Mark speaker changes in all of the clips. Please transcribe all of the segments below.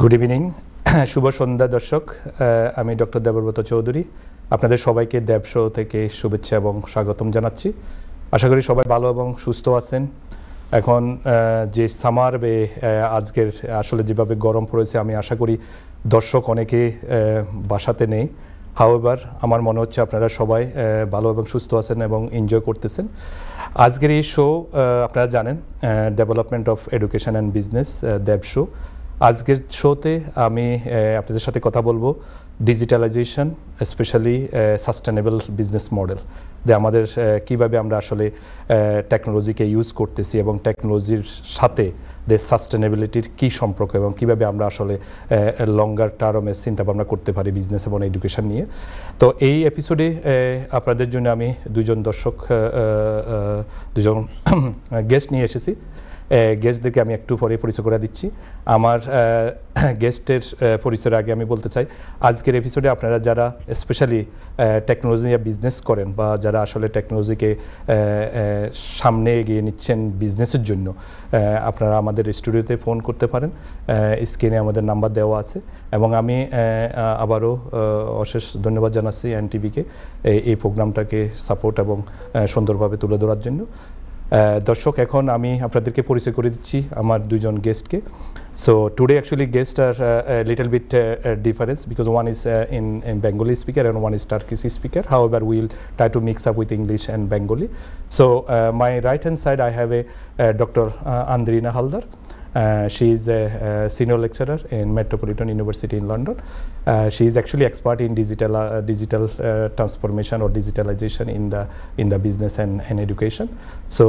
Speaker 1: Good evening, শুভ সন্ধ্যা দর্শক। আমি doctor Debabrata Chowdhury আপনাদের সবাইকে ডেব শো থেকে শুভেচ্ছা এবং স্বাগতম জানাচ্ছি। আশা করি সবাই ভালো এবং সুস্থ আছেন। এখন যে সামার আজকের আসলে যেভাবে গরম পড়েছে, আমি আশা করি দর্শক অনেকে বাসাতে নেই। হাউএভার আমার মনে হচ্ছে আপনারা সবাই ভালো এবং সুস্থ আছেন এবং এনজয় করতেছেন। আজকের এই শো আপনারা জানেন, development of education and business Deb show. আজকের শোতে আমি আপনাদের সাথে কথা বলবো digitalization, specially sustainable business model, যে আমাদের কিভাবে আমরা আসলে টেকনোলজিকে ইউজ করতেছি এবং টেকনোলজির সাথে সাস্টেনেবিলিটির কী সম্পর্ক এবং কিভাবে আমরা আসলে লঙ্গার টার্মে চিন্তাভাবনা করতে পারি বিজনেস এবং এডুকেশন নিয়ে। তো এই এপিসোডে আপনাদের জন্য আমি দুজন গেস্ট নিয়ে এসেছি। গেস্টদেরকে আমি একটু পরে পরিচয় করে দিচ্ছি। আমার গেস্টের পরিচয়ের আগে আমি বলতে চাই, আজকের এপিসোডে আপনারা যারা স্পেশালি টেকনোলজি নিয়ে বিজনেস করেন বা যারা আসলে টেকনোলজিকে সামনে এগিয়ে নিচ্ছেন বিজনেসের জন্য, আপনারা আমাদের স্টুডিওতে ফোন করতে পারেন। স্ক্রিনে আমাদের নাম্বার দেওয়া আছে। এবং আমি আবারও অশেষ ধন্যবাদ জানাচ্ছি এনটিভিকে এই প্রোগ্রামটাকে সাপোর্ট এবং সুন্দরভাবে তুলে ধরার জন্য। দর্শক, এখন আমি আপনাদেরকে পরিচয় করে দিচ্ছি আমার দুজন গেস্টকে। So today actually guests are a little bit different because one is in Bengali speaker and one is Turkish speaker. However, we'll try to mix up with English and Bengali. So my right hand side I have a Dr. Andrina Haldar. She is a senior lecturer in Metropolitan University in London. She is actually expert in digital transformation or digitalization in the business and education. So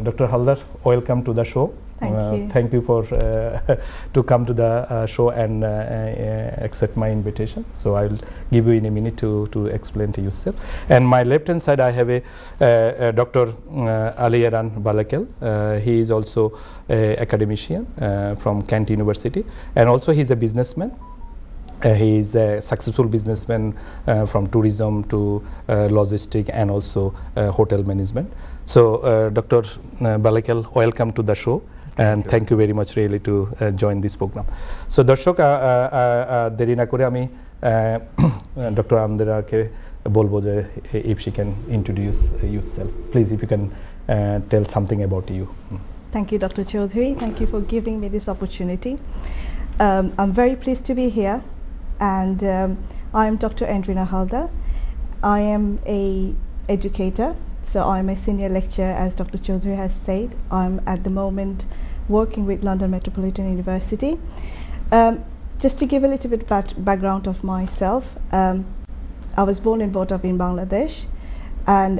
Speaker 1: Dr. Haldar, welcome to the show. Thank you for to come to the show and accept my invitation. So I'll give you in a minute to explain to yourself. And my left hand side I have a Dr. Al-haj Mohammad. He is also an academician from Kent University, and also he's a businessman. He is a successful businessman from tourism to logistics and also hotel management. So Dr. Balakal, welcome to the show. Thank you very much really to join this program. So দর্শক, দেরি না করে আমি doctor আন্দ্রাকে বলবো যে if she can introduce yourself, please, if you can tell something about you.
Speaker 2: Thank you, Dr. Chaudhary. Thank you for giving me this opportunity. I'm very pleased to be here, and I am Dr. Andrina Haldar. I am a educator. So I'm a senior lecturer, as Dr. Chaudhary has said. I'm at the moment working with London Metropolitan University. Just to give a little bit background of myself, I was born and brought up in Bangladesh, and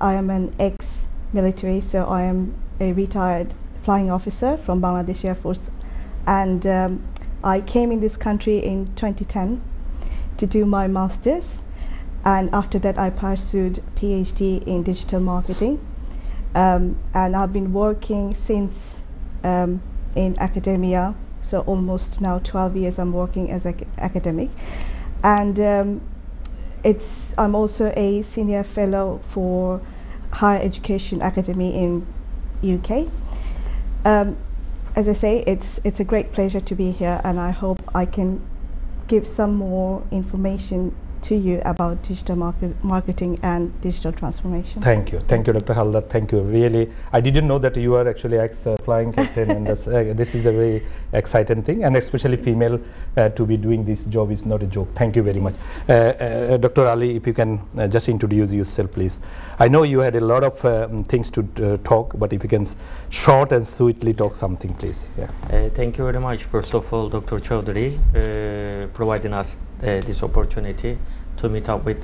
Speaker 2: I am an ex-military, so I am a retired flying officer from Bangladesh Air Force, and I came in this country in 2010 to do my master's. And after that I pursued PhD in digital marketing, and I've been working since in academia, so almost now 12 years I'm working as an academic, and I'm also a senior fellow for Higher Education Academy in UK. As I say, it's a great pleasure to be here, and I hope I can give some more information to you about digital marketing and digital transformation.
Speaker 1: Thank you, Dr. Haldar. Thank you. Really, I didn't know that you are actually ex-flying captain, and this is the very exciting thing, and especially female to be doing this job is not a joke. Thank you very much. Dr. Ali, if you can just introduce yourself, please. I know you had a lot of things to talk, but if you can short and sweetly talk something, please. Yeah.
Speaker 3: Thank you very much, first of all, Dr. Chaudhary, providing us this opportunity to meet up with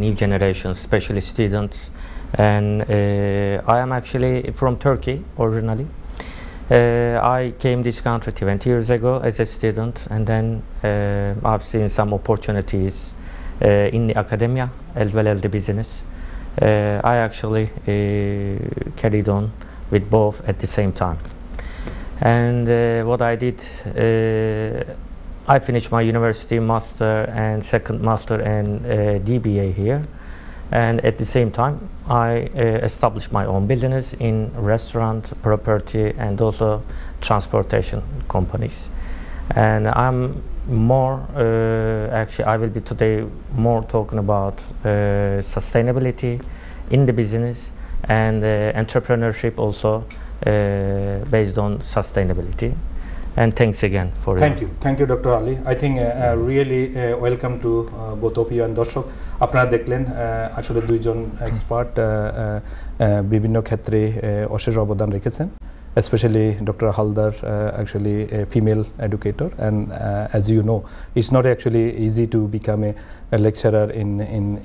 Speaker 3: new generations, especially students. And I am actually from Turkey originally. I came this country 20 years ago as a student, and then I've seen some opportunities in the academia as well as the business. I actually carried on with both at the same time. And what I did, I finished my university master and second master and DBA here, And at the same time, I established my own business in restaurant, property, and also transportation companies. And I'm more, actually, I will be today more talking about sustainability in the business and entrepreneurship also based on sustainability. And thanks again for
Speaker 1: thank you Dr. Ali. I think really welcome to both of you and দর্শক আপনারা দেখলেন আসলে দুইজন expert বিভিন্ন ক্ষেত্রে অশেষ অবদান রেখেছেন, especially Dr. Haldar, actually a female educator, and as you know, it's not actually easy to become a lecturer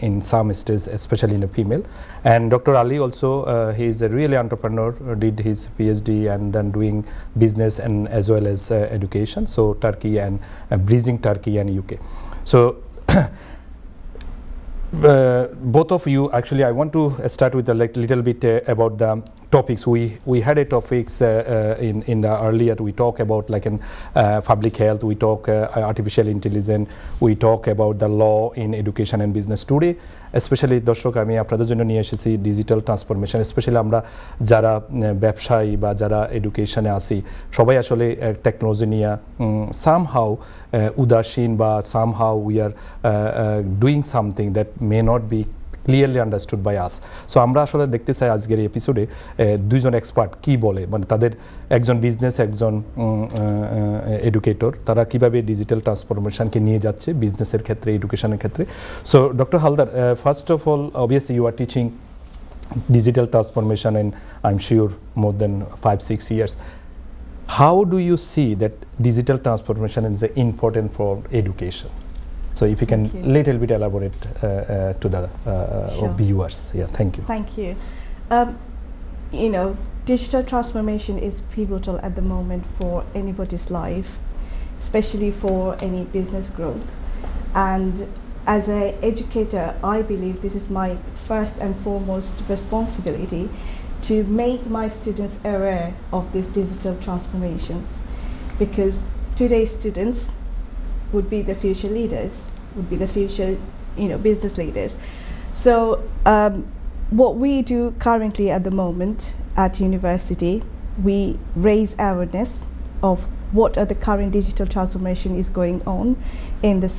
Speaker 1: in some states, especially in a female. And Dr. Ali also, he is a really entrepreneur, did his PhD and then doing business and as well as education. So Turkey and bridging Turkey and UK. So both of you, actually, I want to start with a little bit about the topics. We had a topics in the earlier. We talk about like in public health. We talk artificial intelligence. We talk about the law in education and business. Today, especially দর্শক আমি আপনাদের জন্য নিয়ে এসেছি digital transformation. Specially আমরা যারা ব্যবসায়ী বা যারা এডুকেশনে আসি সবাই আসলে টেকনোলজি নিয়ে somehow উদাসীন বা somehow we are doing something that may not be clearly understood by us. So আমরা আসলে দেখতে চাই আজকের এই এপিসোডে দুইজন এক্সপার্ট কি বলে, মানে তাদের একজন বিজনেস একজন এডুকেটর, তারা কিভাবে ডিজিটাল ট্রান্সফরমেশনকে নিয়ে যাচ্ছে বিজনেসের ক্ষেত্রে এডুকেশনের ক্ষেত্রে। So doctor Haldar, first of all obviously you are teaching digital transformation and I'm sure more than 5-6 years. How do you see that digital transformation is important for education? So if you can little bit elaborate to the
Speaker 2: sure.
Speaker 1: viewers. Yeah, thank you.
Speaker 2: Thank you. You know, digital transformation is pivotal at the moment for anybody's life, especially for any business growth. And as an educator, I believe this is my first and foremost responsibility to make my students aware of these digital transformations, because today's students would be the future leaders, would be the future, you know, business leaders. So what we do currently at the moment at university, we raise awareness of what are the current digital transformation is going on in this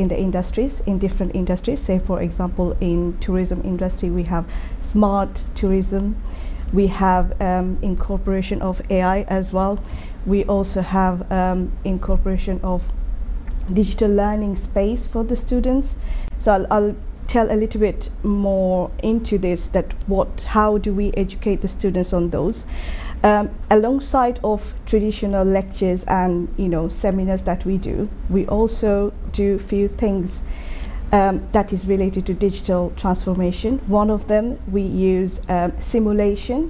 Speaker 2: in the industries, in different industries. Say for example, in tourism industry we have smart tourism, we have incorporation of AI as well. We also have incorporation of digital learning space for the students. So I'll tell a little bit more into this, that how do we educate the students on those. Alongside of traditional lectures and, you know, seminars that we do, we also do few things that is related to digital transformation. One of them, we use simulation.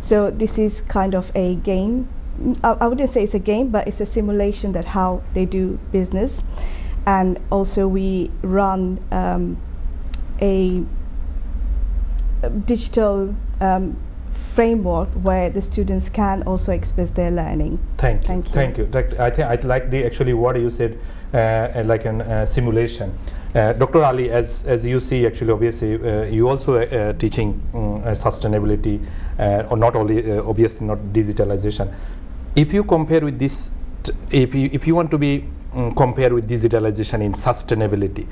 Speaker 2: So this is kind of a game. I wouldn't say it's a game, but it's a simulation that how they do business. And also we run a digital framework where the students can also express their learning.
Speaker 1: Thank you. I think I like the actually what you said, like an simulation. Dr. Ali, as you see, actually, obviously, you also teaching sustainability, or not only obviously not digitalization. If you compare with this, if you want to be compare with digitalization in sustainability,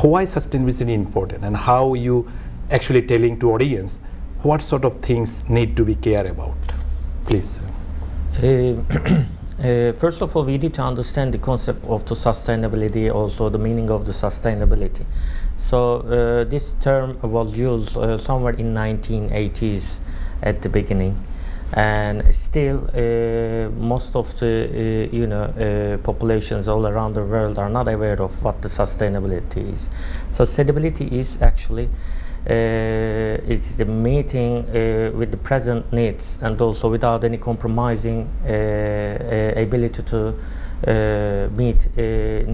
Speaker 1: why sustainability is important, and how you actually telling to audience what sort of things need to be care about, please.
Speaker 3: First of all, we need to understand the concept of the sustainability, also the meaning of the sustainability. So this term was used somewhere in 1980s at the beginning, and still most of the populations all around the world are not aware of what the sustainability is. Sustainability is actually it's the meeting with the present needs, and also without any compromising ability to meet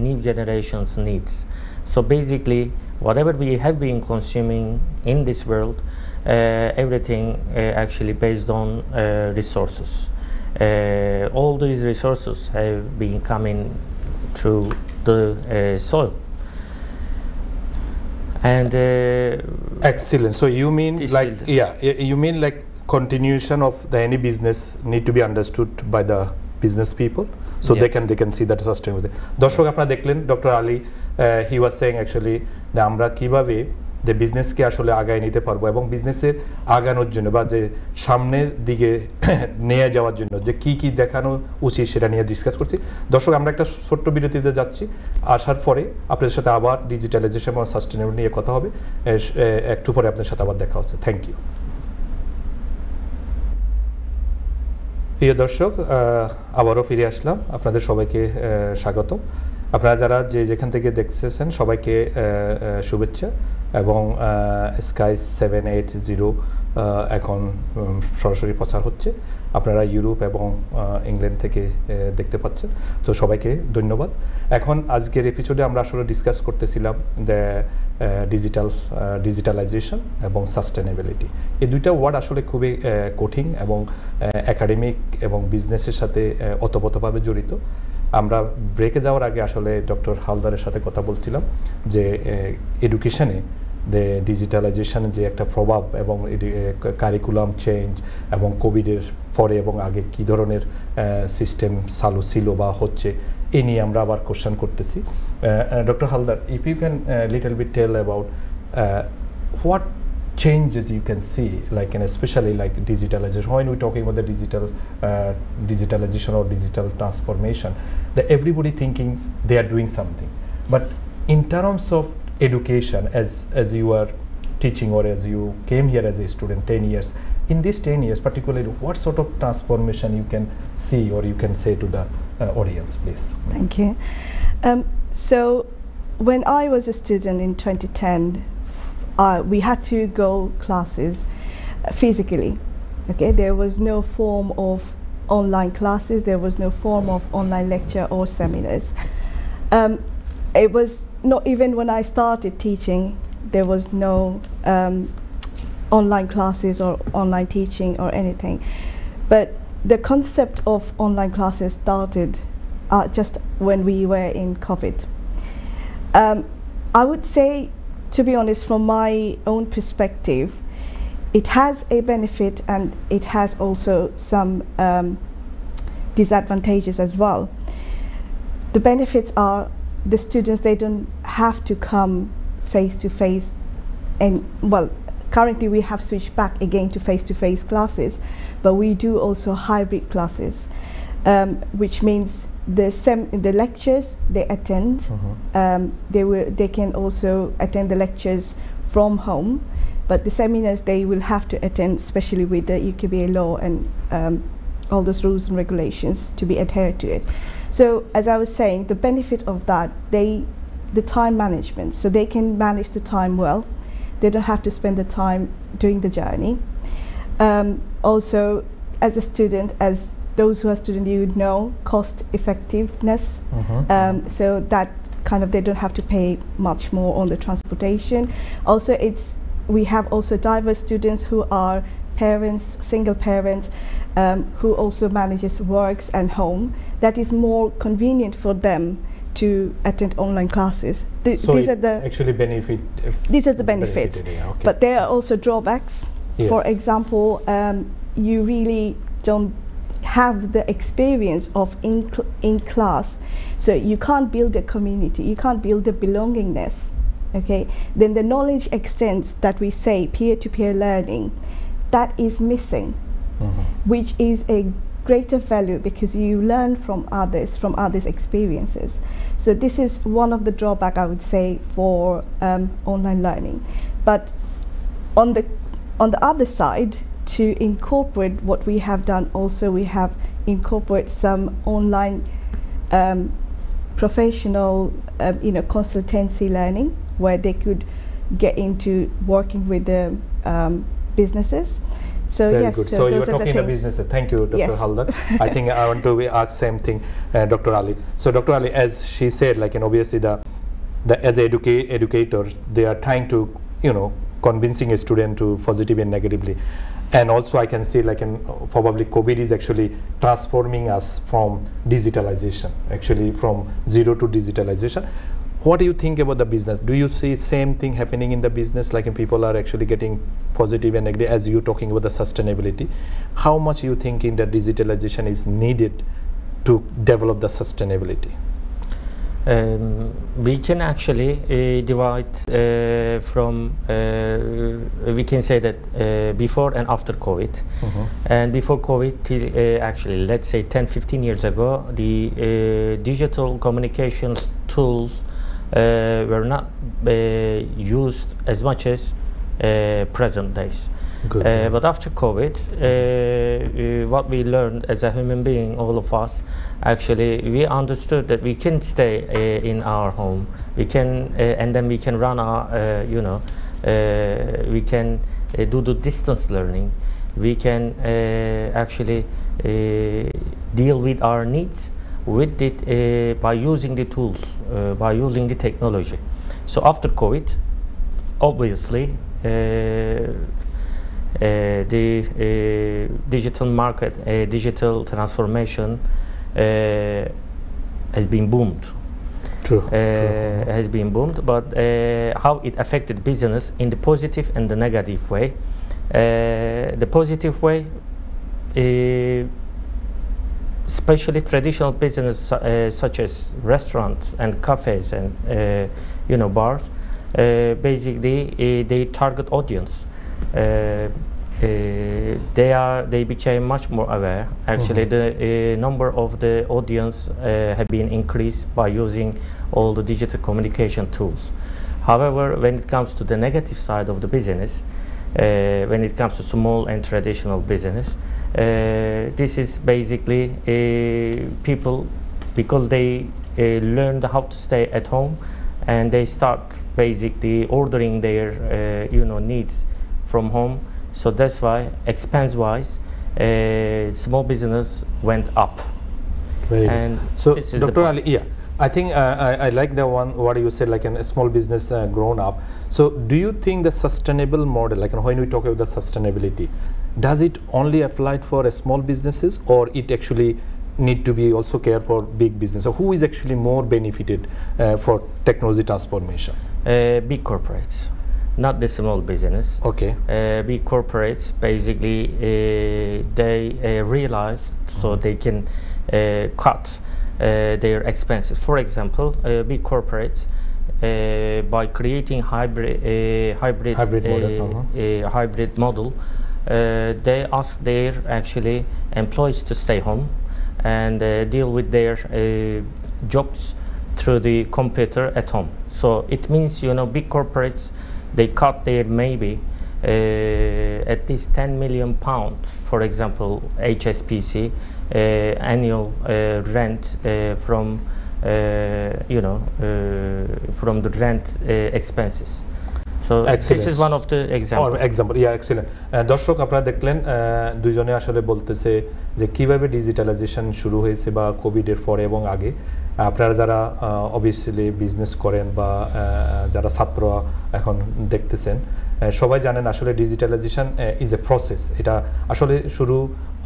Speaker 3: new generations' needs. So basically, whatever we have been consuming in this world, everything actually based on resources. All these resources have been coming through the soil. And
Speaker 1: excellent. So you mean like you mean like continuation of the any business need to be understood by the business people, so they can see that sustainable. দর্শক আপনারা দেখলেন doctor Ali, he was saying actually যে আমরা কিভাবে যে বিজনেসকে আসলে আগায় নিতে পারবো এবং বিজনেসের আগানোর জন্য বা যে সামনের দিকে নিয়ে যাওয়ার জন্য যে কি কি দেখানো উচিত সেটা নিয়ে ডিসকাস করছি। দর্শক আমরা একটা ছোট্ট বিরতিতে যাচ্ছি, আসার পরে আপনাদের সাথে আবার ডিজিটালাইজেশন এবং সাস্টেনেবল নিয়ে কথা হবে। একটু পরে আপনাদের সাথে আবার দেখা হচ্ছে। Thank you. প্রিয় দর্শক, আবারও ফিরে আসলাম, আপনাদের সবাইকে স্বাগত। আপনারা যারা যেখান থেকে দেখতেছেন সবাইকে শুভেচ্ছা এবং স্কাই 780 এখন সরাসরি প্রচার হচ্ছে, আপনারা ইউরোপ এবং ইংল্যান্ড থেকে দেখতে পাচ্ছেন, তো সবাইকে ধন্যবাদ। এখন আজকের এপিসোডে আমরা আসলে ডিসকাস করতেছিলাম ডিজিটালাইজেশন এবং সাস্টেনেবিলিটি। এই দুইটা ওয়ার্ড আসলে খুবই কঠিন এবং একাডেমিক এবং বিজনেসের সাথে ওতপ্রোতভাবে জড়িত। আমরা ব্রেকে যাওয়ার আগে আসলে ডক্টর হালদারের সাথে কথা বলছিলাম যে এডুকেশনে ডিজিটালাইজেশন যে একটা প্রভাব এবং কারিকুলাম চেঞ্জ এবং কোভিডের পরে এবং আগে কী ধরনের সিস্টেম চালু ছিল বা হচ্ছে এ নিয়ে আমরা আবার কোশ্চেন করতেছি। Doctor Haldar, if you can little bit tell about what changes you can see, like and especially like digitalization, when we're talking about the digitalization or digital transformation, that everybody thinking they are doing something, but in terms of education, as you are teaching or as you came here as a student 10 years, in these 10 years particularly, what sort of transformation you can see or you can say to the audience, please?
Speaker 2: Thank you. So when I was a student in 2010, we had to go classes physically. Okay, there was no form of online classes, there was no form of online lecture or seminars. It was not even when I started teaching, there was no online classes or online teaching or anything. But the concept of online classes started just when we were in COVID. I would say, to be honest, from my own perspective, it has a benefit and it has also some disadvantages as well. The benefits are the students, they don't have to come face to face, and well, currently we have switched back again to face classes, but we do also hybrid classes, which means the lectures they attend, they can also attend the lectures from home, but the seminars they will have to attend, especially with the UKBA law and all those rules and regulations to be adhered to it. So as I was saying, the benefit of that, the time management, so they can manage the time well, they don't have to spend the time doing the journey. Also, as a student, as those who are students, you would know cost effectiveness, so that kind of they don't have to pay much more on the transportation. Also, we have also diverse students who are parents, single parents, who also manages works and home. That is more convenient for them to attend online classes.
Speaker 1: So these are the actually benefit.
Speaker 2: These are the benefits,
Speaker 1: okay.
Speaker 2: But there are also drawbacks. Yes. For example, you really don't have the experience of in class, so you can't build a community, you can't build a belongingness. Okay, then the knowledge extents that we say peer-to-peer learning, that is missing, which is a greater value because you learn from others' experiences. So this is one of the drawback, I would say, for online learning. But on the other side, to incorporate what we have done, also we have incorporate some online professional consultancy learning, where they could get into working with the businesses. So
Speaker 1: very
Speaker 2: yes,
Speaker 1: good. So you were talking about business. Thank you, Dr. Haldar. I think I want to ask same thing, Dr. Ali. So Dr. Ali, as she said, like, and obviously as educators, they are trying to, convincing a student to positive and negatively. And also I can say, like, probably COVID is actually transforming us from digitalization, actually from zero to digitalization. What do you think about the business? Do you see same thing happening in the business, like people are actually getting positive and negative, as you're talking about the sustainability? How much you think in the digitalization is needed to develop the sustainability?
Speaker 3: We can actually divide from, we can say that before and after COVID. And before COVID, till actually, let's say 10-15 years ago, the digital communications tools were not used as much as present days. But after COVID, what we learned as a human being, all of us, actually, we understood that we can stay in our home. We can, and then we can run our, we can do the distance learning. We can actually deal with our needs with it by using the tools, by using the technology. So after COVID, obviously, the digital market, digital transformation has been boomed.
Speaker 1: True.
Speaker 3: Has been boomed, but how it affected business in the positive and the negative way. The positive way, especially traditional business such as restaurants and cafes and bars, basically they target audience. They became much more aware. Actually, the number of the audience have been increased by using all the digital communication tools. However, when it comes to the negative side of the business, when it comes to small and traditional business, this is basically people, because they learned how to stay at home, and they start basically ordering their needs from home. So that's why, expense-wise, small business went up.
Speaker 1: Very
Speaker 3: and
Speaker 1: good. So,
Speaker 3: this is
Speaker 1: Dr. Ali, yeah, I think I like the one what you said, like a small business grown up. So, do you think the sustainable model, like when we talk about the sustainability, does it only apply for small businesses, or it actually need to be also care for big business? So, who is actually more benefited for technology transformation?
Speaker 3: Big corporates. Not the small business.
Speaker 1: Okay.
Speaker 3: Big corporates, basically, they realized so they can cut their expenses. For example, big corporates, by creating hybrid model, they ask their actually employees to stay home and deal with their jobs through the computer at home. So it means, big corporates, they cut their maybe at least £10 million, for example, HSPC, annual rent from the rent expenses. So this is one of the examples.
Speaker 1: Yeah, excellent. দর্শক আপনারা দেখলেন দুইজনে আসলে বলতেছে যে কিভাবে digitalization শুরু হয়েছে বা কোভিডের পরে এবং আগে। আপনারা যারা অবভিয়াসলি বিজনেস করেন বা যারা ছাত্র এখন দেখতেছেন, সবাই জানেন আসলে ডিজিটালাইজেশন ইজ এ প্রসেস। এটা আসলে শুরু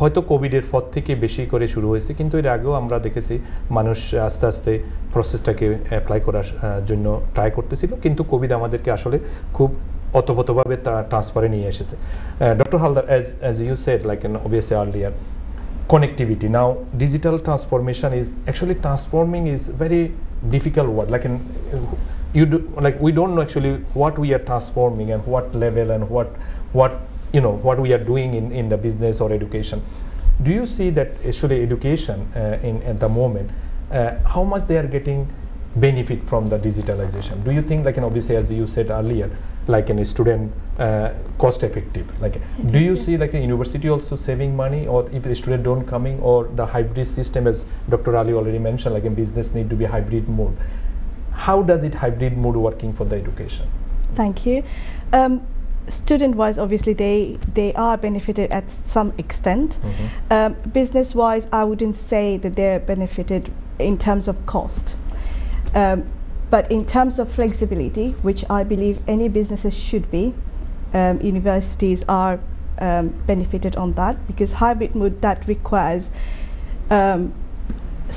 Speaker 1: হয়তো কোভিডের পর থেকে বেশি করে শুরু হয়েছে, কিন্তু এর আগেও আমরা দেখেছি মানুষ আস্তে আস্তে প্রসেসটাকে অ্যাপ্লাই করার জন্য ট্রাই করতেছিল, কিন্তু কোভিড আমাদেরকে আসলে খুব অতপ্রতভাবে ট্রান্সফারে নিয়ে এসেছে। Doctor Haldar, as you said, like obviously earlier, connectivity. Now digital transformation is actually transforming is very difficult word. Like we don't know actually what we are transforming and what level and what we are doing in the business or education. Do you see that actually education at the moment, how much they are getting benefit from the digitalization? Do you think, like obviously as you said earlier, like a student cost effective, like do you see like a university also saving money, or if the student don't coming, or the hybrid system, as Dr. Ali already mentioned, like a business need to be hybrid mode? How does it hybrid mode working for the education?
Speaker 2: Thank you. Student-wise, obviously they are benefited at some extent. Business-wise, I wouldn't say that they're benefited in terms of cost. But in terms of flexibility, which I believe any businesses should be, universities are benefited on that, because hybrid mode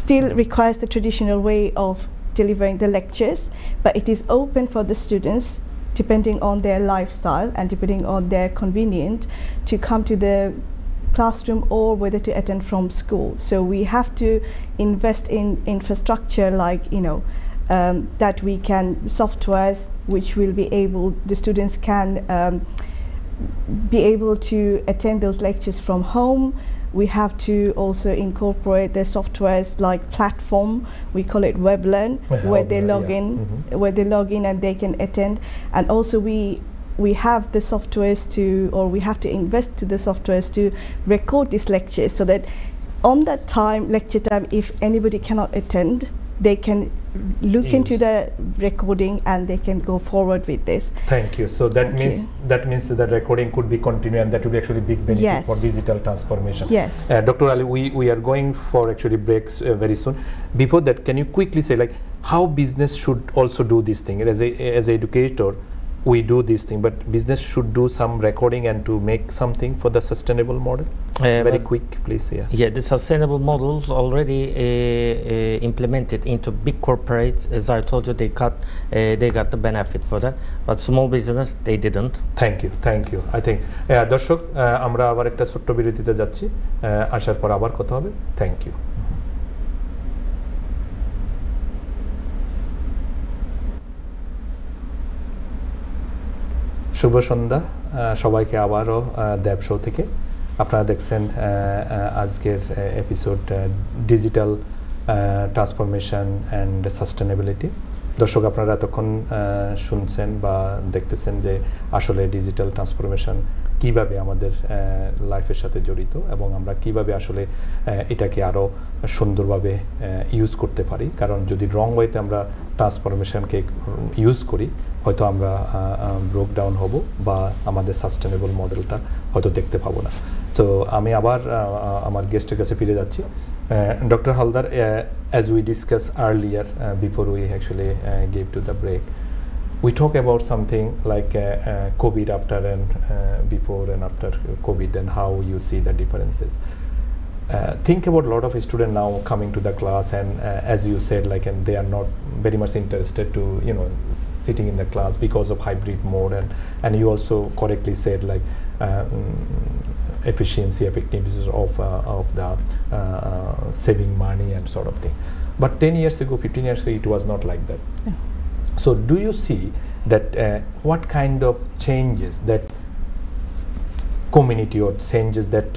Speaker 2: still requires the traditional way of delivering the lectures, but it is open for the students depending on their lifestyle and depending on their convenience to come to the classroom or whether to attend from school. So we have to invest in infrastructure like, you know, that we can softwares which will be able, the students can be able to attend those lectures from home. We have to also incorporate the softwares like platform, we call it WebLearn, where they log in, where they log in and they can attend. And also we have the softwares to, or we have to invest to the softwares to record these lectures, so that on that time, lecture time, if anybody cannot attend, they can look into the recording and they can go forward with this.
Speaker 1: Thank you. So that means the recording could be continued, and that will be actually big benefit for digital transformation.
Speaker 2: Yes.
Speaker 1: Dr. Ali, we are going for actually breaks very soon. Before that, can you quickly say like how business should also do this thing? As an educator, we do this thing, but business should do some recording and to make something for the sustainable model. Very quick, please.
Speaker 3: Yeah, the sustainable models already implemented into big corporates. As I told you, they got the benefit for that, but small business they didn't.
Speaker 1: Thank you, thank you. I think দর্শক আমরা আবার একটা ছোট্ট বিরতিতে যাচ্ছি, আসার পর আবার কথা হবে. Thank you. শুভ সন্ধ্যা সবাইকে আবারও দেব শো থেকে। আপনারা দেখছেন আজকের episode digital transformation and sustainability. দর্শক আপনারা এতক্ষণ শুনছেন বা দেখতেছেন যে আসলে ডিজিটাল ট্রান্সফরমেশন কিভাবে আমাদের লাইফের সাথে জড়িত এবং আমরা কিভাবে আসলে এটাকে আরও সুন্দরভাবে ইউজ করতে পারি। কারণ যদি রং ওয়েতে আমরা ট্রান্সফরমেশনকে ইউজ করি, হয়তো আমরা ব্রোক ডাউন হব বা আমাদের সাস্টেনেবল মডেলটা হয়তো দেখতে পাবো না। তো আমি আবার আমার গেস্টের কাছে ফিরে যাচ্ছি। Dr. Haldar, as we discussed earlier before we actually gave to the break, we talk about something like COVID after and before and after COVID, and how you see the differences. Think about a lot of students now coming to the class, and as you said, like, and they are not very much interested to, you know, sitting in the class because of hybrid mode, and you also correctly said like efficiency, effectiveness of the saving money and sort of thing. But 10 years ago, 15 years ago, it was not like that.
Speaker 2: Yeah.
Speaker 1: So do you see that what kind of changes that community or changes that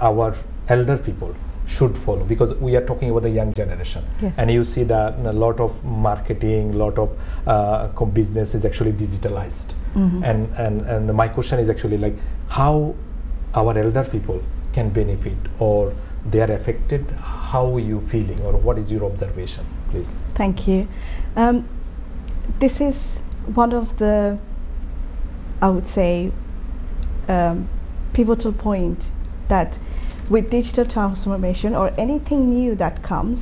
Speaker 1: our elder people should follow, because we are talking about the young generation?
Speaker 2: Yes.
Speaker 1: And you see that a lot of marketing, lot of business is actually digitalized. And my question is actually like how our elder people can benefit, or they are affected. How are you feeling, or what is your observation, please?
Speaker 2: Thank you. This is one of the, I would say, pivotal point, that with digital transformation or anything new that comes,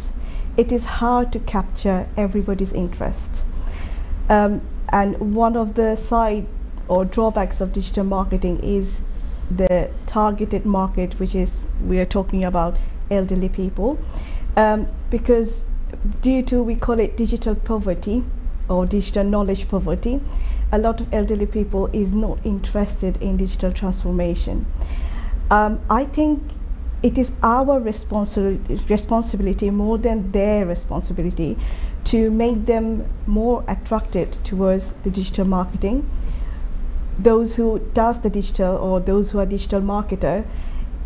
Speaker 2: it is hard to capture everybody's interest. And one of the side or drawbacks of digital marketing is the targeted market, which is, we are talking about elderly people, because due to, we call it digital poverty or digital knowledge poverty, a lot of elderly people is not interested in digital transformation. I think it is our responsibility more than their responsibility to make them more attracted towards the digital marketing. Those who does the digital, or those who are digital marketer,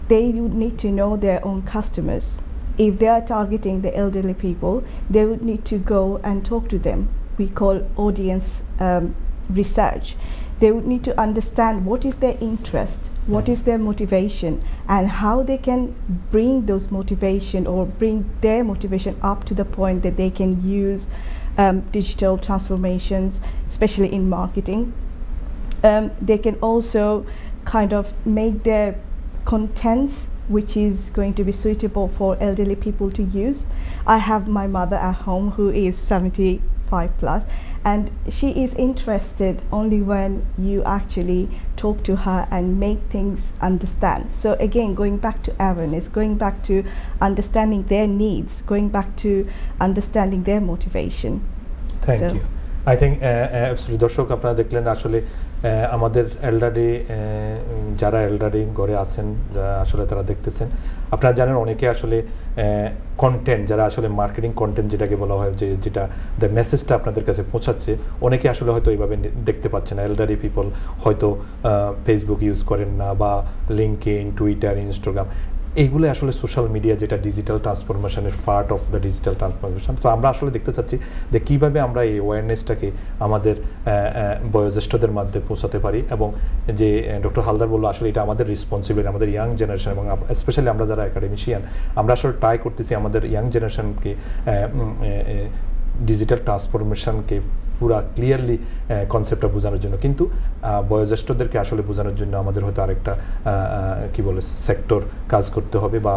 Speaker 2: they would need to know their own customers. If they are targeting the elderly people, they would need to go and talk to them. We call audience research. They would need to understand what is their interest, what is their motivation, and how they can bring those motivation, or bring their motivation up to the point that they can use digital transformations, especially in marketing. They can also kind of make their contents which is going to be suitable for elderly people to use. I have my mother at home who is 75 plus, and she is interested only when you actually talk to her and make things understand. So again, going back to awareness, going back to understanding their needs, going back to understanding their motivation.
Speaker 1: Thank you I think absolutely দর্শক আপনারা দেখলেন আসলে আমাদের elderly যারা elderly ঘরে আছেন আসলে তারা দেখতেছেন আপনারা জানেন অনেকে আসলে কন্টেন্ট যারা আসলে মার্কেটিং কন্টেন্ট যেটাকে বলা হয় যে যেটা দ্য মেসেজটা আপনাদের কাছে পৌঁছাচ্ছে অনেকে আসলে হয়তো এইভাবে দেখতে পাচ্ছে না এলডারলি পিপল হয়তো ফেসবুক ইউজ করেন না বা লিঙ্কইন টুইটার ইনস্টাগ্রাম এইগুলো আসলে সোশ্যাল মিডিয়া যেটা ডিজিটাল ট্রান্সফরমেশনের part of the digital transformation তো আমরা আসলে দেখতে চাচ্ছি যে কীভাবে আমরা এই অ্যাওয়ারনেসটাকে আমাদের বয়োজ্যেষ্ঠদের মধ্যে পৌঁছাতে পারি এবং যে ডক্টর হালদার বললো আসলে এটা আমাদের রেসপন্সিবিলিটি আমাদের ইয়াং জেনারেশন এবং স্পেশালি আমরা যারা একাডেমিশিয়ান আমরা আসলে ট্রাই করতেছি আমাদের ইয়াং জেনারেশনকে ডিজিটাল ট্রান্সফরমেশনকে পুরা ক্লিয়ারলি কনসেপ্টটা বোঝানোর জন্য কিন্তু বয়োজ্যেষ্ঠদেরকে আসলে বোঝানোর জন্য আমাদের হয়তো আরেকটা কি বলে সেক্টর কাজ করতে হবে বা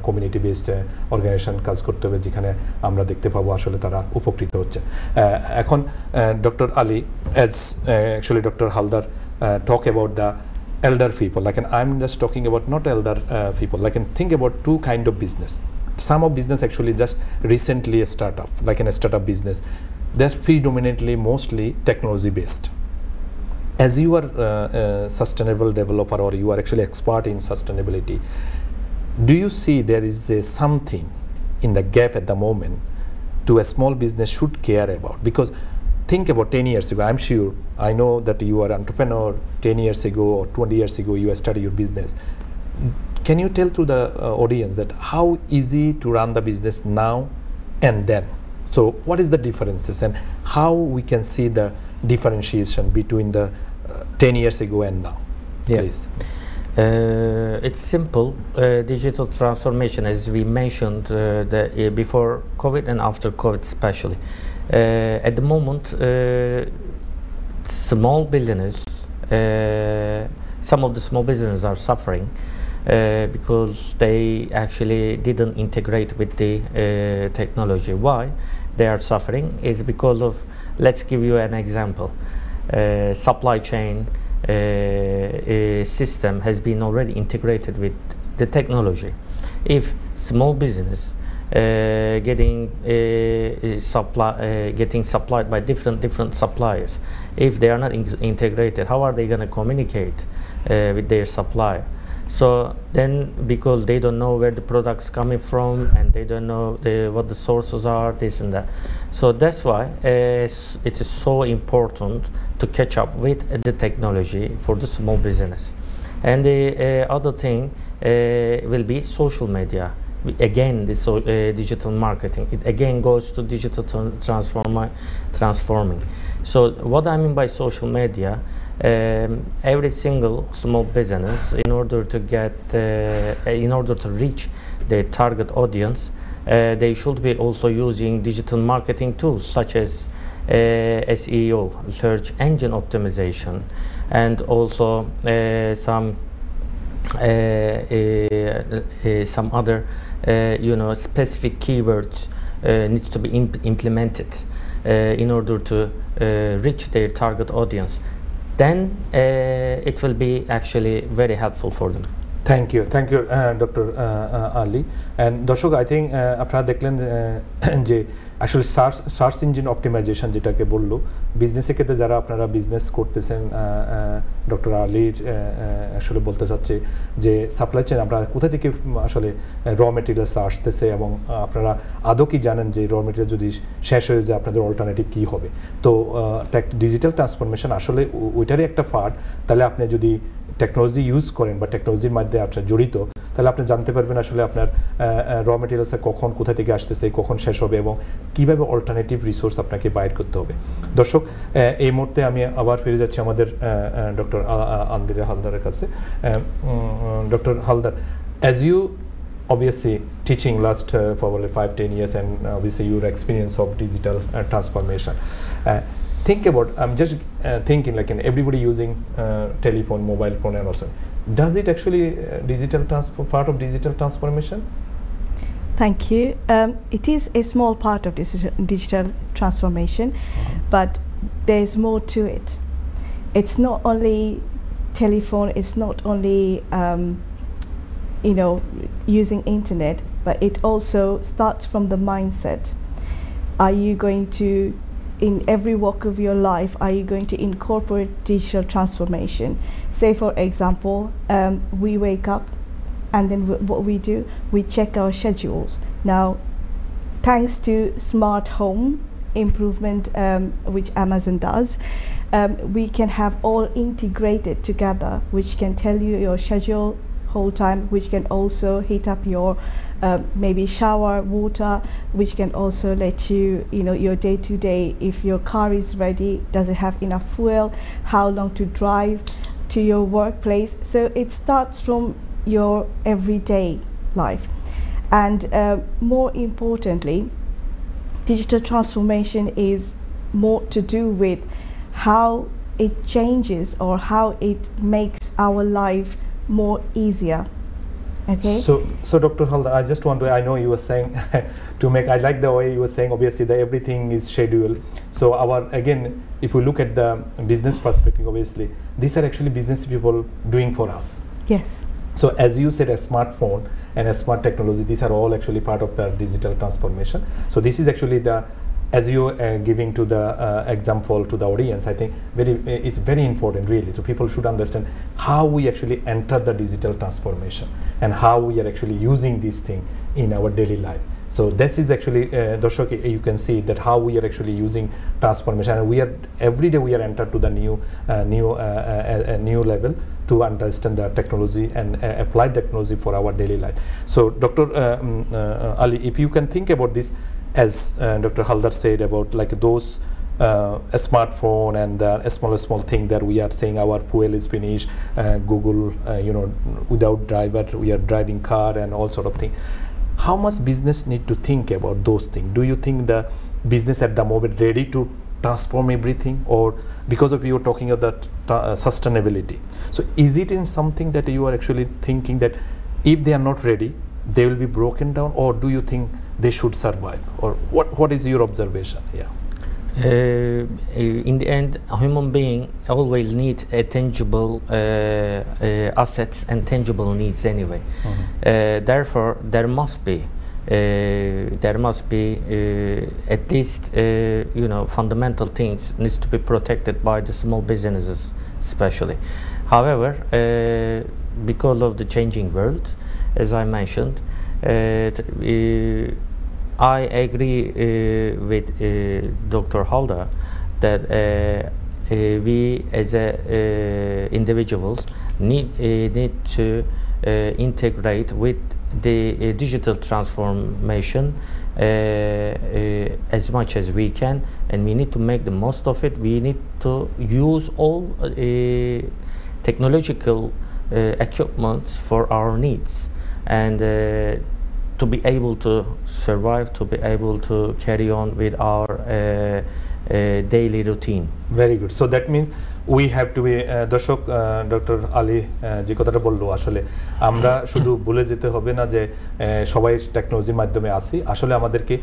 Speaker 1: কমিউনিটি বেসড অর্গানাইজেশন কাজ করতে হবে যেখানে আমরা দেখতে পাবো আসলে তারা উপকৃত হচ্ছে এখন doctor Ali as actually doctor Haldar talk about the elder people like and I'm just talking about not elder people like and think about two kind of business some of business actually just recently a startup like in a startup business they're predominantly mostly technology based as you are a sustainable developer or you are actually expert in sustainability do you see there is something in the gap at the moment to a small business should care about because think about 10 years ago I'm sure I know that you are an entrepreneur 10 years ago or 20 years ago you started your business can you tell to the audience that how easy to run the business now and then so what is the differences and how we can see the differentiation between the 10 years ago and now please
Speaker 3: it's simple digital transformation as we mentioned before COVID and after COVID especially at the moment small businesses some of the small businesses are suffering because they actually didn't integrate with the technology. Why they are suffering is because of let's give you an example supply chain system has been already integrated with the technology if small business getting supplied by different suppliers if they are not integrated how are they going to communicate with their supplier so then because they don't know where the product's coming from and they don't know what the sources are this and that so that's why it is so important to catch up with the technology for the small business and the other thing will be social media again this digital marketing it again goes to digital transforming so what I mean by social media every single small business in order to reach their target audience they should be also using digital marketing tools such as SEO search engine optimization and also some other specific keywords needs to be implemented in order to reach their target audience then it will be actually very helpful for them
Speaker 1: thank you Dr. Ali and Doshok I think আপনারা দেখলেন যে আসলে search engine optimisation যেটাকে বললো বিজনেসের ক্ষেত্রে যারা আপনারা বিজনেস করতেছেন ডক্টর আলীর আসলে বলতে চাচ্ছে যে সাপ্লাই চেইন আমরা কোথা থেকে আসলে র মেটেরিয়ালস আসতেছে এবং আপনারা আদৌ কি জানেন যে র মেটেরিয়াল যদি শেষ হয়ে যায় আপনাদের অল্টারনেটিভ কী হবে তো ডিজিটাল ট্রান্সফরমেশন আসলে ওইটারই একটা পার্ট তাহলে আপনি যদি টেকনোলজি ইউজ করেন বা টেকনোলজির মধ্যে আপনার জড়িত তাহলে আপনি জানতে পারবেন আসলে আপনার র মেটেরিয়ালসটা কখন কোথা থেকে আসতেছে কখন শেষ হবে এবং কীভাবে অল্টারনেটিভ রিসোর্স আপনাকে বাইর করতে হবে দর্শক এই মুহূর্তে আমি আবার ফিরে যাচ্ছি আমাদের ডক্টর আন্দিরা হালদারের কাছে doctor Haldar as you obviously teaching last probably 5-10 years and obviously your experience of digital transformation think about I'm just thinking like everybody using telephone mobile phone and also does it actually part of digital transformation
Speaker 2: Thank you. It is a small part of digital transformation, but there is more to it. It's not only telephone, it's not only using internet, but it also starts from the mindset. Are you going to in every walk of your life are you going to incorporate digital transformation? Say for example, we wake up and then what we do, we check our schedules. Now, thanks to smart home improvement, which Amazon does, we can have all integrated together, which can tell you your schedule whole time, which can also heat up your maybe shower water, which can also let you, your day-to-day, if your car is ready, does it have enough fuel, how long to drive to your workplace. So it starts from your everyday life. And more importantly, digital transformation is more to do with how it changes or how it makes our life more easier. Okay.
Speaker 1: So Dr. Halda, I just want to, I know you were saying I like the way you were saying, obviously that everything is scheduled. So again, if we look at the business perspective, obviously, these are actually business people doing for us.
Speaker 2: Yes.
Speaker 1: So as you said, a smartphone and a smart technology, these are all actually part of the digital transformation. So this is actually as you giving to the example to the audience, I think it's very important really. So people should understand how we actually enter the digital transformation and how we are actually using this thing in our daily life. So this is actually, Darshak, you can see that how we are actually using transformation, and every day we are entered to the new level to understand the technology and apply technology for our daily life. So Dr. Ali, if you can think about this, as Dr. Haldar said about like those a smartphone and a small thing that we are saying our fuel is finished, Google, without driver we are driving car and all sort of thing. How much business need to think about those things? Do you think the business at the moment ready to transform everything, or because of you are talking about sustainability? So is it in something that you are actually thinking that if they are not ready, they will be broken down, or do you think they should survive, or what is your observation? Yeah.
Speaker 3: In the end, a human being always needs a tangible assets and tangible needs anyway. Therefore, there must be at least fundamental things needs to be protected by the small businesses, especially. However, because of the changing world, as I mentioned, I agree with Dr. Halda that we as individuals need to integrate with the digital transformation as much as we can, and we need to make the most of it. We need to use all technological equipments for our needs, and to be able to survive, to be able to carry on with our daily routine.
Speaker 1: Very good. So that means we have to be Darshak, Dr. Ali যে কথাটা বললো, আসলে আমরা শুধু ভুলে যেতে হবে না যে সবাই টেকনোলজির মাধ্যমে আসি, আসলে আমাদেরকে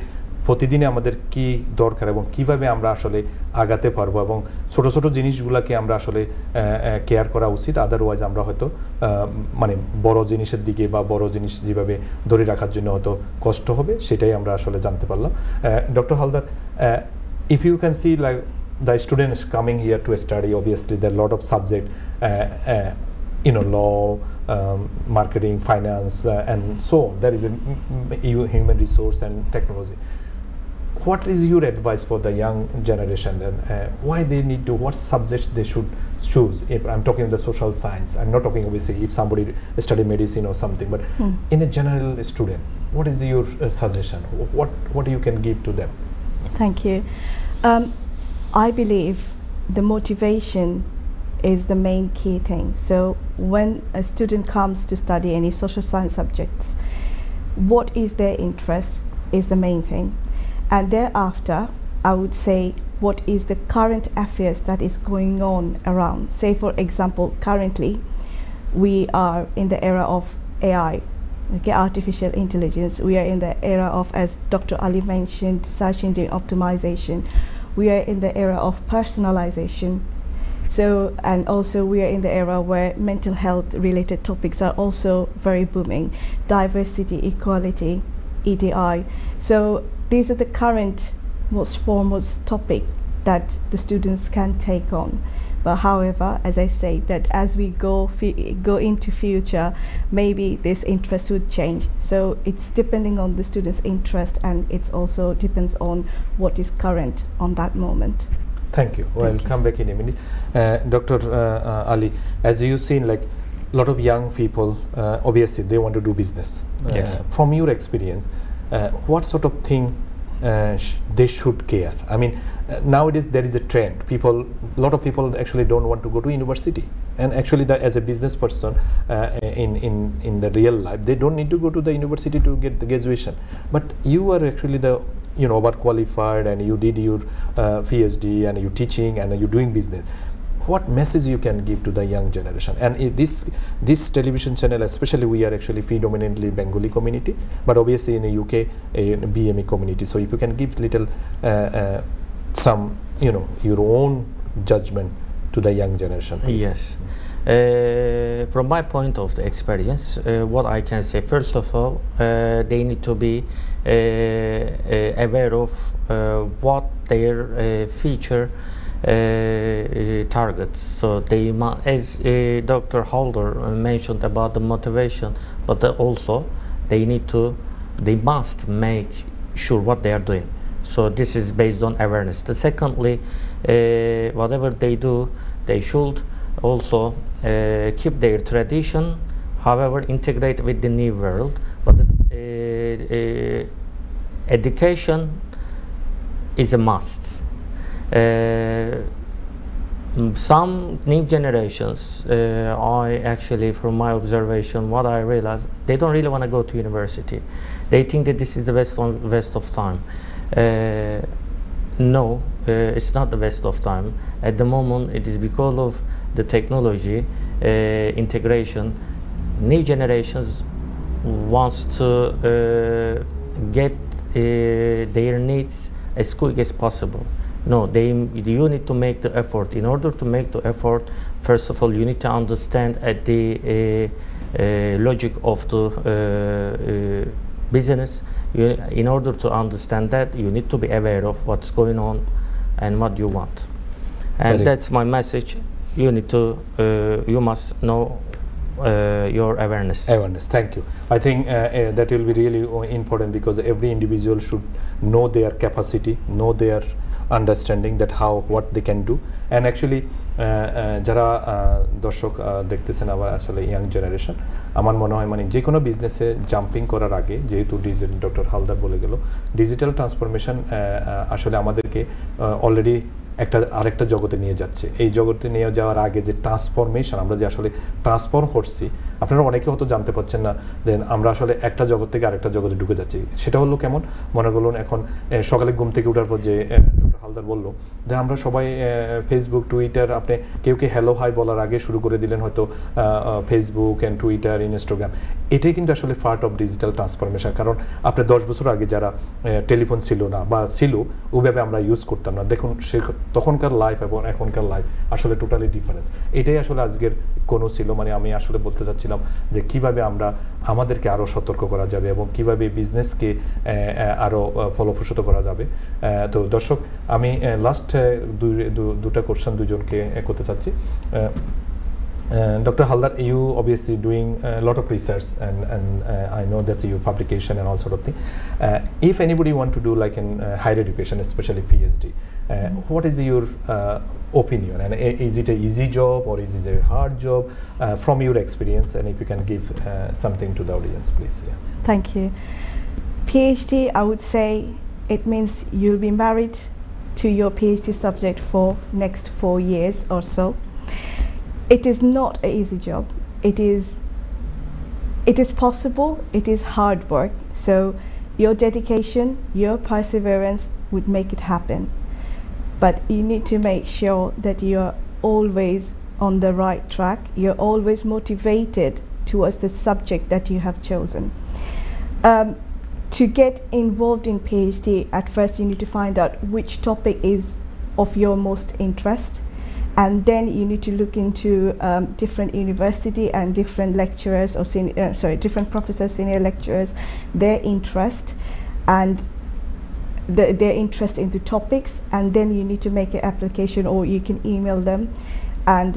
Speaker 1: প্রতিদিনে আমাদের কি দরকার এবং কিভাবে আমরা আসলে আগাতে পারবো, এবং ছোট ছোট জিনিসগুলোকে আমরা আসলে কেয়ার করা উচিত। আদারওয়াইজ আমরা হয়তো মানে বড় জিনিসের দিকে বা বড় জিনিস যেভাবে ধরে রাখার জন্য হয়তো কষ্ট হবে, সেটাই আমরা আসলে জানতে পারলাম। Doctor Haldar, if you can see like the students coming here to study, obviously there are a lot of subject, law, marketing, finance, and so on. There is a human resource and technology. What is your advice for the young generation, and why they need to, what subjects they should choose? If I'm talking the social science, I'm not talking obviously if somebody study medicine or something, but in a general student, what is your suggestion? What you can give to them?
Speaker 2: Thank you. I believe the motivation is the main key thing. So when a student comes to study any social science subjects, what is their interest is the main thing. And thereafter, I would say, what is the current affairs that is going on around? Say for example, currently we are in the era of AI, okay, artificial intelligence. We are in the era of, as Dr. Ali mentioned, search engine optimization. We are in the era of personalization. So, and also we are in the era where mental health related topics are also very booming. Diversity, equality, EDI. So these are the current most foremost topic that the students can take on. But however, as I say, that as we go into future, maybe this interest would change. So it's depending on the students' interest, and it's also depends on what is current on that moment.
Speaker 1: Thank you. Well, I'll come back in a minute. Dr. Ali, as you've seen, like a lot of young people, obviously they want to do business.
Speaker 3: Yes.
Speaker 1: From your experience, what sort of thing they should care? I mean, nowadays there is a trend. A lot of people actually don't want to go to university, and actually, as a business person in the real life, they don't need to go to the university to get the graduation. But you are actually the overqualified, and you did your PhD, and you're teaching, and you're doing business. What message you can give to the young generation? And this television channel, especially, we are actually predominantly Bengali community, but obviously in the UK, a BME community. So if you can give little some your own judgment to the young generation, please.
Speaker 3: Yes. From my point of the experience, what I can say, first of all, they need to be aware of what their future targets. So they as Dr. Halder mentioned about the motivation, but also they must make sure what they are doing. So this is based on awareness. Secondly, whatever they do, they should also keep their tradition, however integrate with the new world. But education is a must. Some new generations, I actually, from my observation, what I realized, they don't really want to go to university. They think that this is the waste of time. No, it's not the waste of time. At the moment, it is because of the technology integration. New generations wants to get their needs as quick as possible. No, you need to make the effort. In order to make the effort, first of all, you need to understand at the logic of the business. In order to understand that, you need to be aware of what's going on and what you want. And that's my message. You need to, you must know your awareness.
Speaker 1: Thank you. I think that will be really important, because every individual should know their capacity, know their understanding, that what they can do. And actually যারা দর্শক দেখতেছেন আবার আসলে young generation, আমার মনে হয় মানে যে কোনো বিজনেসে জাম্পিং করার আগে, যেহেতু ডক্টর হালদার বলে গেল, ডিজিটাল ট্রান্সফরমেশন আসলে আমাদেরকে অলরেডি আরেকটা জগতে নিয়ে যাচ্ছে। এই জগতে নিয়ে যাওয়ার আগে যে ট্রান্সফরমেশন, আমরা যে আসলে ট্রান্সফর্ম হচ্ছি, আপনারা অনেকে হয়তো জানতে পারছেন না, দেন আমরা আসলে একটা জগৎ থেকে আরেকটা জগতে ঢুকে যাচ্ছি। সেটা হলো কেমন, মনে করুন এখন সকালে ঘুম থেকে ওঠার পর যে ডক্টর হালদার বললো, দেন আমরা সবাই ফেসবুক, টুইটার, আপনি কেউ হ্যালো হাই বলার আগে শুরু করে দিলেন হয়তো ফেসবুক অ্যান্ড টুইটার, ইনস্টাগ্রাম। এটাই কিন্তু আসলে পার্ট অফ ডিজিটাল ট্রান্সফরমেশন। কারণ আপনার 10 বছর আগে যারা টেলিফোন ছিল না, বা ছিল ওইভাবে আমরা ইউজ করতাম না, দেখুন তখনকার লাইফ এবং এখনকার লাইফ আসলে টোটালি ডিফারেন্স। এটাই আসলে আজকের কোনো ছিল, মানে আমি আসলে বলতে চাচ্ছিলাম যে কিভাবে আমরা আমাদেরকে আরও সতর্ক করা যাবে এবং কিভাবে বিজনেসকে আরও ফলপ্রসূ করা যাবে। তো দর্শক, আমি লাস্ট দুটা কোশ্চেন দুজনকে করতে চাচ্ছি। Dr. Haldar, you obviously doing a lot of research, and I know that's your publication and all sort of thing. If anybody want to do like in higher education, especially PhD, what is your opinion? And is it an easy job or is it a hard job from your experience? And if you can give something to the audience, please. Yeah.
Speaker 2: Thank you. PhD, I would say it means you'll be married to your PhD subject for next 4 years or so. It is not an easy job. It is possible. It is hard work. So your dedication, your perseverance would make it happen. But you need to make sure that you're always on the right track. You're always motivated towards the subject that you have chosen. To get involved in PhD, at first you need to find out which topic is of your most interest. And then you need to look into different university and different lecturers or different professors, senior lecturers, their interest, and their interest in the topics, and then you need to make an application, or you can email them, and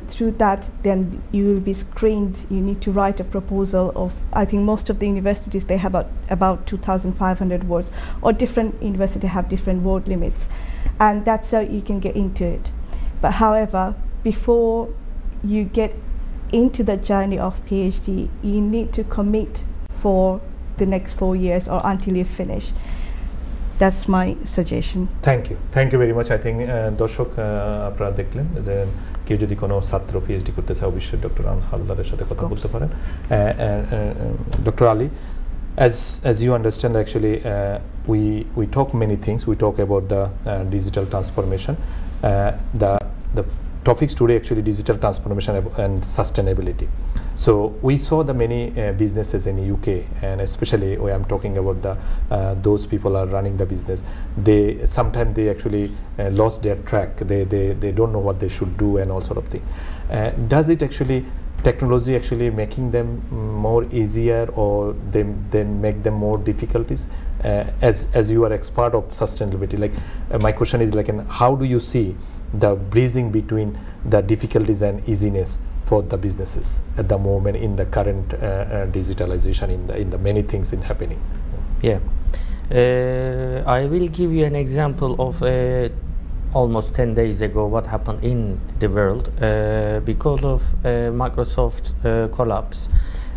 Speaker 2: through that then you will be screened. You need to write a proposal of, I think most of the universities, they have about 2,500 words, or different universities have different word limits, and that's how you can get into it. But however, before you get into the journey of PhD, you need to commit for the next 4 years or until you finish. That's my suggestion.
Speaker 1: Thank you very much. I think দর্শক আপনারা দেখলেন যে কেউ যদি কোনো ছাত্র PhD করতে চায় অবশ্যই ডক্টর হালদারের সাথে কথা বলতে পারেন। Dr. Ali, as you understand, actually we talk many things. We talk about the digital transformation. The topics today actually digital transformation and sustainability. So we saw the many businesses in UK, and especially when I'm talking about the those people are running the business. They sometimes they actually lost their track. They don't know what they should do and all sort of thing. Does it actually technology actually making them more easier, or then make them more difficulties? As you are expert of sustainability, like my question is like, and how do you see the bridging between the difficulties and easiness for the businesses at the moment in the current digitalization, in the many things in happening?
Speaker 3: Yeah, I will give you an example of almost 10 days ago what happened in the world because of Microsoft collapse.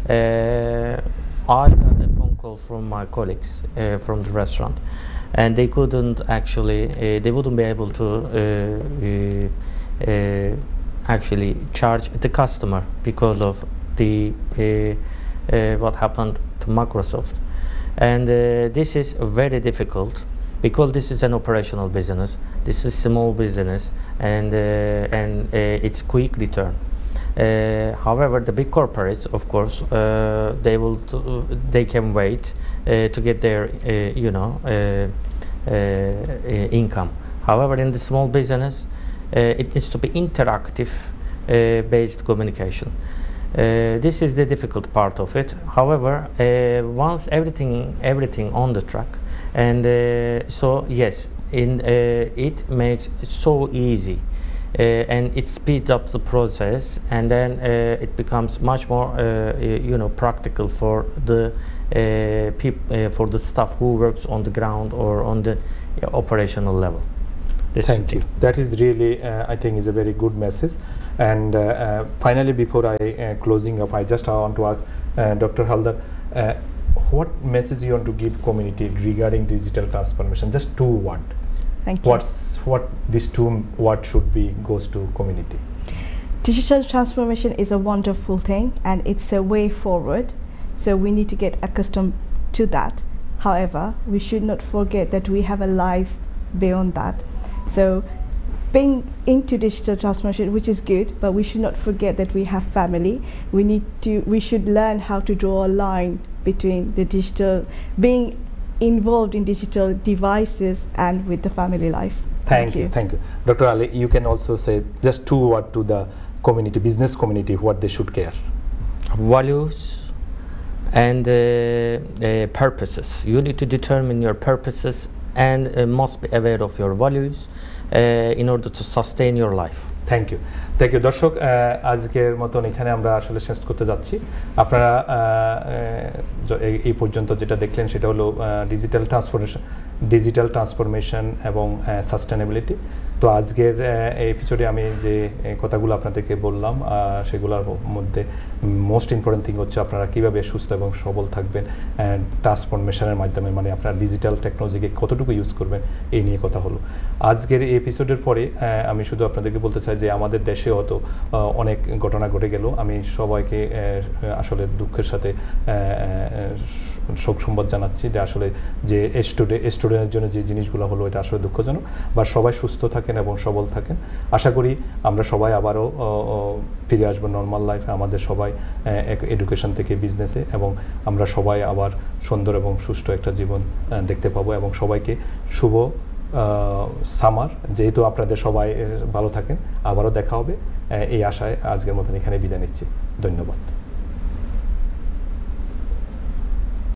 Speaker 3: I got a phone call from my colleagues from the restaurant, and they couldn't actually, they wouldn't be able to actually charge the customer because of the what happened to Microsoft. And this is very difficult because this is an operational business, this is small business, and it's quick return. However, the big corporates, of course, they can wait to get their income. However, in the small business, it needs to be interactive based communication. This is the difficult part of it. However, once everything on the track, and so yes, it makes it so easy. And it speeds up the process, and then it becomes much more practical for the for the staff who works on the ground or on the operational level.
Speaker 1: Thank you. That is really I think is a very good message. And finally, before I closing up, I just want to ask Dr. Haldar, what message you want to give community regarding digital transformation? Just 2 words.
Speaker 2: Thank you.
Speaker 1: What this 2 words should be goes to community?
Speaker 2: Digital transformation is a wonderful thing, and it's a way forward. So we need to get accustomed to that. However, we should not forget that we have a life beyond that. So being into digital transformation, which is good, but we should not forget that we have family. We should learn how to draw a line between the digital, being involved in digital devices, and with the family life.
Speaker 1: Thank you. Dr. Ali, you can also say just 2 words to the community, business community, what they should care.
Speaker 3: Values and purposes. You need to determine your purposes and must be aware of your values in order to sustain your life.
Speaker 1: Thank you. দর্শক, আজকের মতন এখানে আমরা আসলে শেষ করতে যাচ্ছি। আপনারা এই পর্যন্ত যেটা দেখলেন সেটা হলো ডিজিটাল ট্রান্সফরমেশন এবং সাস্টেনেবিলিটি। তো আজকের এই এপিসোডে আমি যে কথাগুলো আপনাদেরকে বললাম সেগুলোর মধ্যে মোস্ট ইম্পর্টেন্ট থিং হচ্ছে আপনারা কীভাবে সুস্থ এবং সবল থাকবেন ট্রান্সফরমেশনের মাধ্যমে, মানে আপনারা ডিজিটাল টেকনোলজিকে কতটুকু ইউজ করবেন এই নিয়ে কথা হলো। আজকের এই এপিসোডের পরে আমি শুধু আপনাদেরকে বলতে চাই যে আমাদের দেশে হয়তো অনেক ঘটনা ঘটে গেল। আমি সবাইকে আসলে দুঃখের সাথে শোক সংবাদ জানাচ্ছি যে আসলে যে স্টুডেন্টের জন্য যে জিনিসগুলো হলো এটা আসলে দুঃখজনক। বা সবাই সুস্থ থাকেন এবং সবল থাকেন। আশা করি আমরা সবাই আবারও ফিরে আসবো নর্মাল লাইফে, আমাদের সবাই এডুকেশন থেকে বিজনেসে, এবং আমরা সবাই আবার সুন্দর এবং সুষ্ঠু একটা জীবন দেখতে পাবো। এবং সবাইকে শুভ সামার, যেহেতু আপনাদের সবাই ভালো থাকেন, আবারও দেখা হবে এই আশায় আজকের মতন এখানে বিদায় নিচ্ছি। ধন্যবাদ।